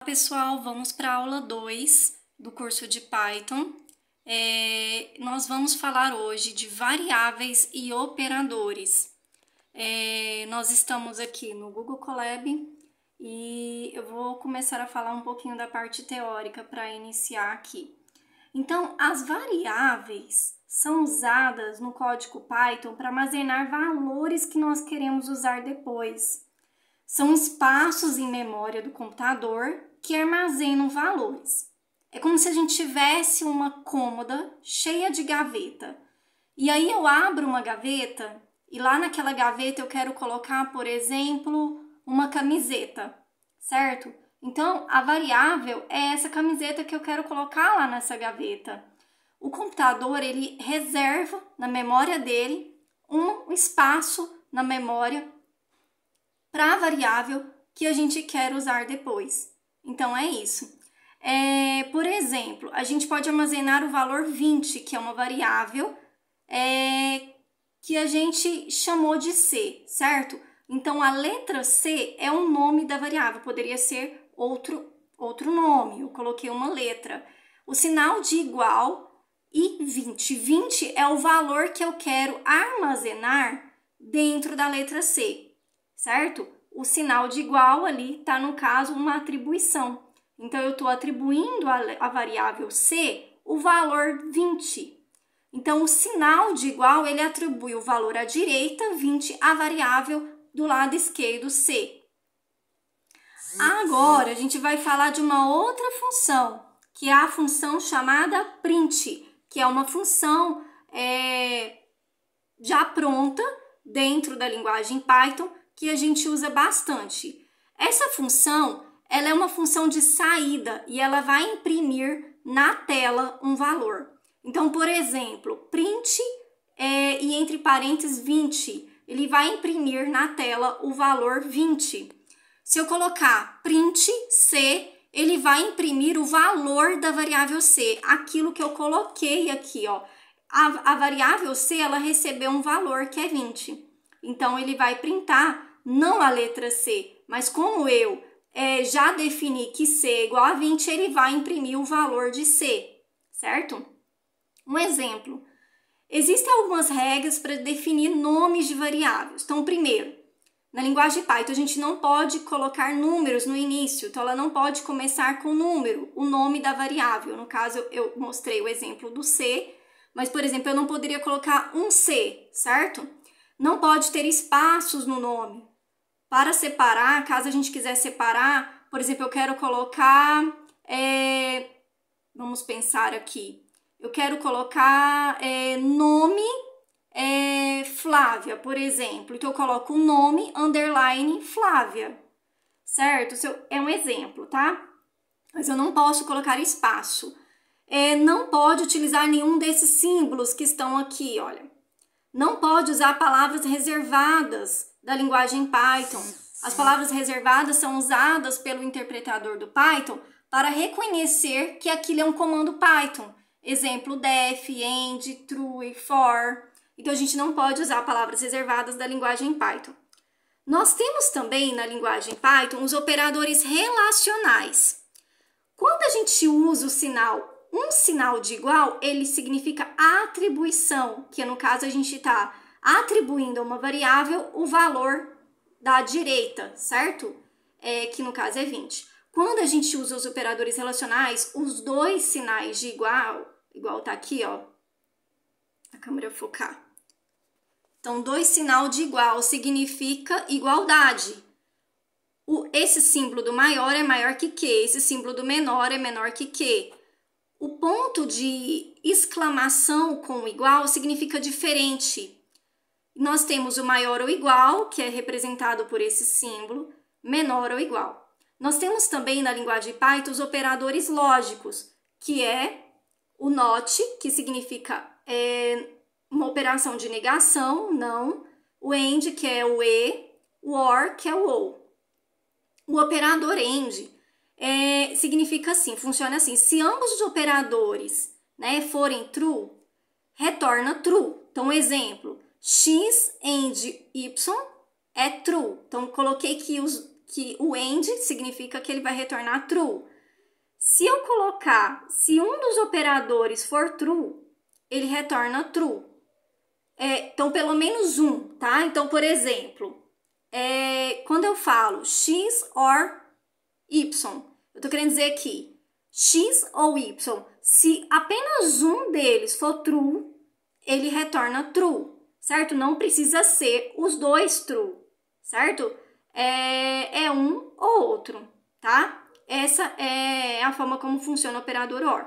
Pessoal, vamos para a aula 2 do curso de Python. Nós vamos falar hoje de variáveis e operadores. Nós estamos aqui no Google Colab e eu vou começar a falar um pouquinho da parte teórica para iniciar aqui. Então, as variáveis são usadas no código Python para armazenar valores que nós queremos usar depois. São espaços em memória do computador que armazenam valores. É como se a gente tivesse uma cômoda cheia de gaveta. E aí eu abro uma gaveta e lá naquela gaveta eu quero colocar, por exemplo, uma camiseta, certo? Então, a variável é essa camiseta que eu quero colocar lá nessa gaveta. O computador, ele reserva na memória dele um espaço na memória para a variável que a gente quer usar depois. Então, é isso. Por exemplo, a gente pode armazenar o valor 20, que é uma variável que a gente chamou de C, certo? Então, a letra C é o nome da variável, poderia ser outro nome, eu coloquei uma letra. O sinal de igual e 20. 20 é o valor que eu quero armazenar dentro da letra C, certo? O sinal de igual ali está, no caso, uma atribuição. Então, eu estou atribuindo à variável C o valor 20. Então, o sinal de igual, ele atribui o valor à direita, 20, à variável do lado esquerdo, C. Agora, a gente vai falar de uma outra função, que é a função chamada print, que é uma função já pronta dentro da linguagem Python, que a gente usa bastante. Essa função, ela é uma função de saída e ela vai imprimir na tela um valor. Então, por exemplo, print e entre parênteses 20, ele vai imprimir na tela o valor 20. Se eu colocar print C, ele vai imprimir o valor da variável C, aquilo que eu coloquei aqui, ó. A variável C, ela recebeu um valor que é 20. Então, ele vai printar não a letra C, mas como eu já defini que C é igual a 20, ele vai imprimir o valor de C, certo? Um exemplo. Existem algumas regras para definir nomes de variáveis. Então, primeiro, na linguagem Python, a gente não pode colocar números no início, então ela não pode começar com número, o nome da variável. No caso, eu mostrei o exemplo do C, mas, por exemplo, eu não poderia colocar um C, certo? Não pode ter espaços no nome. Para separar, caso a gente quiser separar, por exemplo, eu quero colocar, vamos pensar aqui, eu quero colocar nome Flávia, por exemplo. Então, eu coloco o nome, underline, Flávia, certo? É um exemplo, tá? Mas eu não posso colocar espaço. Não pode utilizar nenhum desses símbolos que estão aqui, olha. Não pode usar palavras reservadas da linguagem Python. As palavras reservadas são usadas pelo interpretador do Python para reconhecer que aquilo é um comando Python. Exemplo, def, end, true, for. Então, a gente não pode usar palavras reservadas da linguagem Python. Nós temos também na linguagem Python os operadores relacionais. Quando a gente usa um sinal de igual, ele significa atribuição, que no caso a gente está atribuindo a uma variável o valor da direita, certo? Que no caso é 20. Quando a gente usa os operadores relacionais, os dois sinais de igual tá aqui, ó, a câmera focar. Então, dois sinal de igual significa igualdade. Esse símbolo do maior é maior que Q, esse símbolo do menor é menor que Q. O ponto de exclamação com igual significa diferente. Nós temos o maior ou igual, que é representado por esse símbolo, menor ou igual. Nós temos também na linguagem Python os operadores lógicos, que é o not, que significa uma operação de negação, não, o end, que é o e, o or, que é o ou. O operador end significa assim, funciona assim, se ambos os operadores forem true, retorna true. Então, exemplo, x, end, y é true. Então, coloquei que que o AND significa que ele vai retornar true. Se eu colocar, se um dos operadores for true, ele retorna true. Então, pelo menos um, tá? Então, por exemplo, quando eu falo x or y, eu tô querendo dizer aqui, x ou y, se apenas um deles for true, ele retorna true, certo? Não precisa ser os dois true, certo? É um ou outro, tá? Essa é a forma como funciona o operador OR.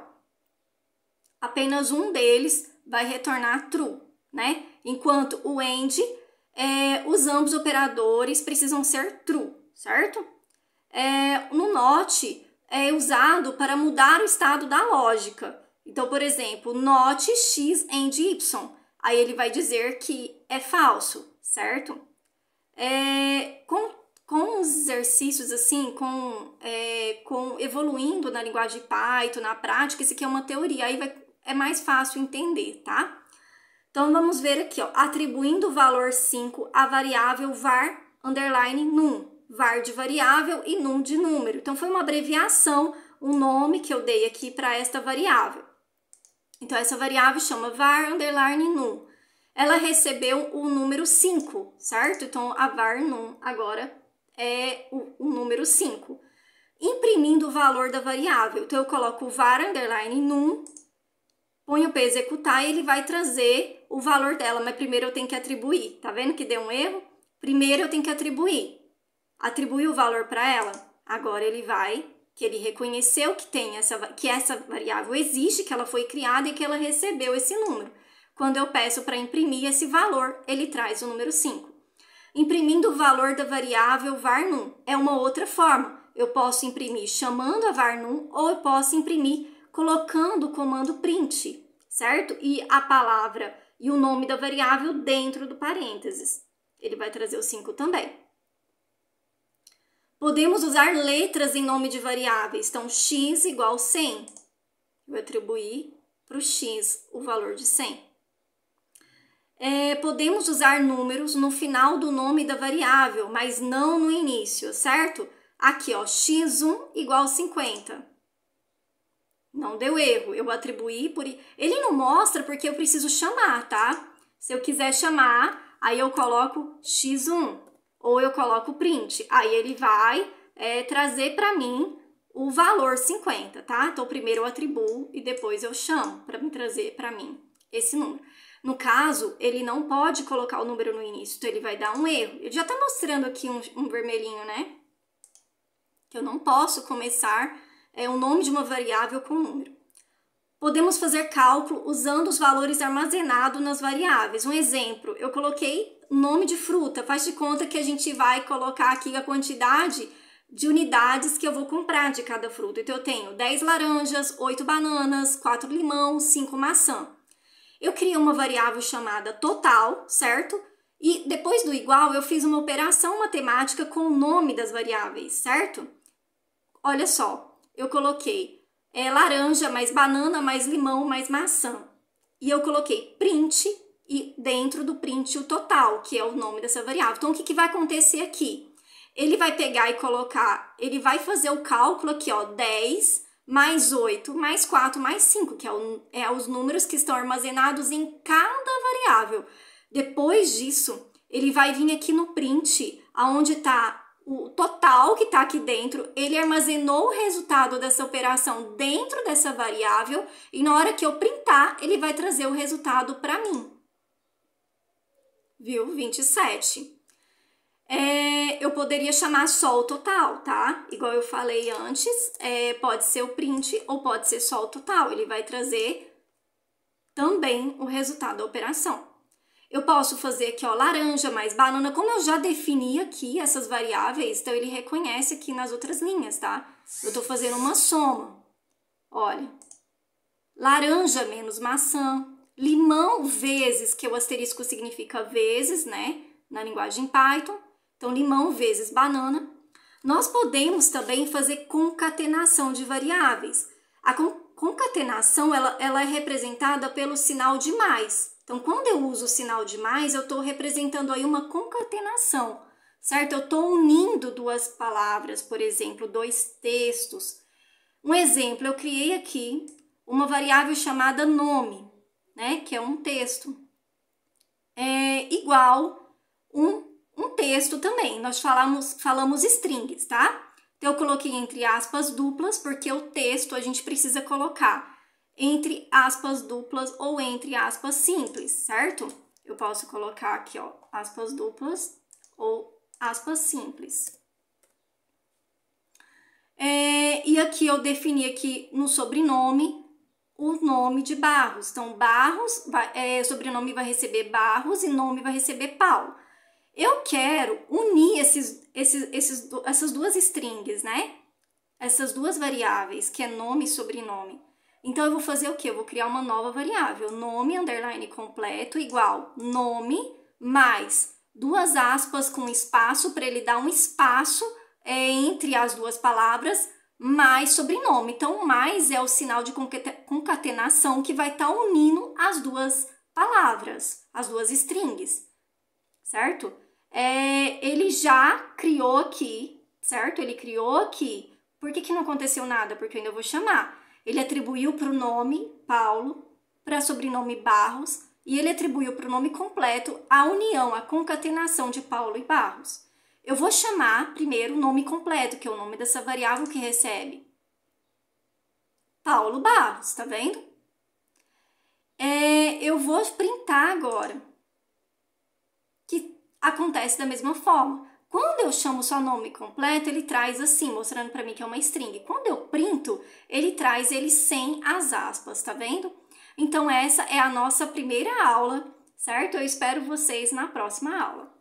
Apenas um deles vai retornar true, né? Enquanto o AND, os ambos operadores precisam ser true, certo? No NOT é usado para mudar o estado da lógica. Então, por exemplo, NOT x AND y. Aí ele vai dizer que é falso, certo? Com os exercícios assim, evoluindo na linguagem Python, na prática, isso aqui é uma teoria, aí é mais fácil entender, tá? Então, vamos ver aqui, ó, atribuindo o valor 5 à variável var underline num, var de variável e num de número. Então, foi uma abreviação, um nome que eu dei aqui para esta variável. Então, essa variável chama var underline num. Ela recebeu o número 5, certo? Então, a var num agora é o número 5. Imprimindo o valor da variável. Então, eu coloco o var underline num, ponho para executar e ele vai trazer o valor dela, mas primeiro eu tenho que atribuir. Tá vendo que deu um erro? Primeiro eu tenho que atribuir. Atribuir o valor para ela. Agora ele reconheceu que essa variável existe, que ela foi criada e que ela recebeu esse número. Quando eu peço para imprimir esse valor, ele traz o número 5. Imprimindo o valor da variável var num é uma outra forma. Eu posso imprimir chamando a var num ou eu posso imprimir colocando o comando print, certo? E a palavra e o nome da variável dentro do parênteses. Ele vai trazer o 5 também. Podemos usar letras em nome de variáveis. Então, x igual 100. Eu vou atribuir para o x o valor de 100. Podemos usar números no final do nome da variável, mas não no início, certo? Aqui, ó, x1 igual 50. Não deu erro, eu atribuí por... Ele não mostra porque eu preciso chamar, tá? Se eu quiser chamar, aí eu coloco x1 ou eu coloco print. Aí ele vai trazer para mim o valor 50, tá? Então, primeiro eu atribuo e depois eu chamo para me trazer para mim esse número. No caso, ele não pode colocar o número no início, então ele vai dar um erro. Ele já está mostrando aqui um vermelhinho, né? Que eu não posso começar o nome de uma variável com número. Podemos fazer cálculo usando os valores armazenados nas variáveis. Um exemplo, eu coloquei nome de fruta. Faz de conta que a gente vai colocar aqui a quantidade de unidades que eu vou comprar de cada fruta. Então, eu tenho 10 laranjas, 8 bananas, 4 limão, 5 maçã. Eu criei uma variável chamada total, certo? E depois do igual, eu fiz uma operação matemática com o nome das variáveis, certo? Olha só, eu coloquei laranja mais banana mais limão mais maçã. E eu coloquei print e dentro do print o total, que é o nome dessa variável. Então, o que vai acontecer aqui? Ele vai pegar e colocar, ele vai fazer o cálculo aqui, ó, 10 mais 8, mais 4, mais 5, que é os números que estão armazenados em cada variável. Depois disso, ele vai vir aqui no print, aonde está o total que está aqui dentro, ele armazenou o resultado dessa operação dentro dessa variável, e na hora que eu printar, ele vai trazer o resultado para mim. Viu? 27. Eu poderia chamar só o total, tá? Igual eu falei antes, pode ser o print ou pode ser só o total. Ele vai trazer também o resultado da operação. Eu posso fazer aqui, ó, laranja mais banana. Como eu já defini aqui essas variáveis, então ele reconhece aqui nas outras linhas, tá? Eu tô fazendo uma soma. Olha, laranja menos maçã, limão vezes, que o asterisco significa vezes, né? Na linguagem Python. Então, limão vezes banana. Nós podemos também fazer concatenação de variáveis. A concatenação, ela é representada pelo sinal de mais. Então, quando eu uso o sinal de mais, eu estou representando aí uma concatenação, certo? Eu estou unindo duas palavras, por exemplo, dois textos. Um exemplo, eu criei aqui uma variável chamada nome, né? Que é um texto. É igual um texto também. Nós falamos strings, tá? Então, eu coloquei entre aspas duplas, porque o texto a gente precisa colocar entre aspas duplas ou entre aspas simples, certo? Eu posso colocar aqui, ó, aspas duplas ou aspas simples. E aqui eu defini aqui no sobrenome o nome de Barros. Então, Barros, sobrenome vai receber Barros e nome vai receber Paulo. Eu quero unir essas duas strings, né? Essas duas variáveis, que é nome e sobrenome. Então, eu vou fazer o quê? Eu vou criar uma nova variável. Nome, underline completo, igual nome, mais duas aspas com espaço, para ele dar um espaço entre as duas palavras, mais sobrenome. Então, mais é o sinal de concatenação que vai estar unindo as duas palavras, as duas strings, certo? Ele já criou aqui, certo? Ele criou aqui. Por que não aconteceu nada? Porque eu ainda vou chamar. Ele atribuiu para o nome Paulo, para sobrenome Barros, e ele atribuiu para o nome completo a união, a concatenação de Paulo e Barros. Eu vou chamar primeiro o nome completo, que é o nome dessa variável que recebe Paulo Barros, tá vendo? Eu vou printar agora, que acontece da mesma forma. Quando eu chamo só nome completo, ele traz assim, mostrando para mim que é uma string. Quando eu printo, ele traz ele sem as aspas, tá vendo? Então, essa é a nossa primeira aula, certo? Eu espero vocês na próxima aula.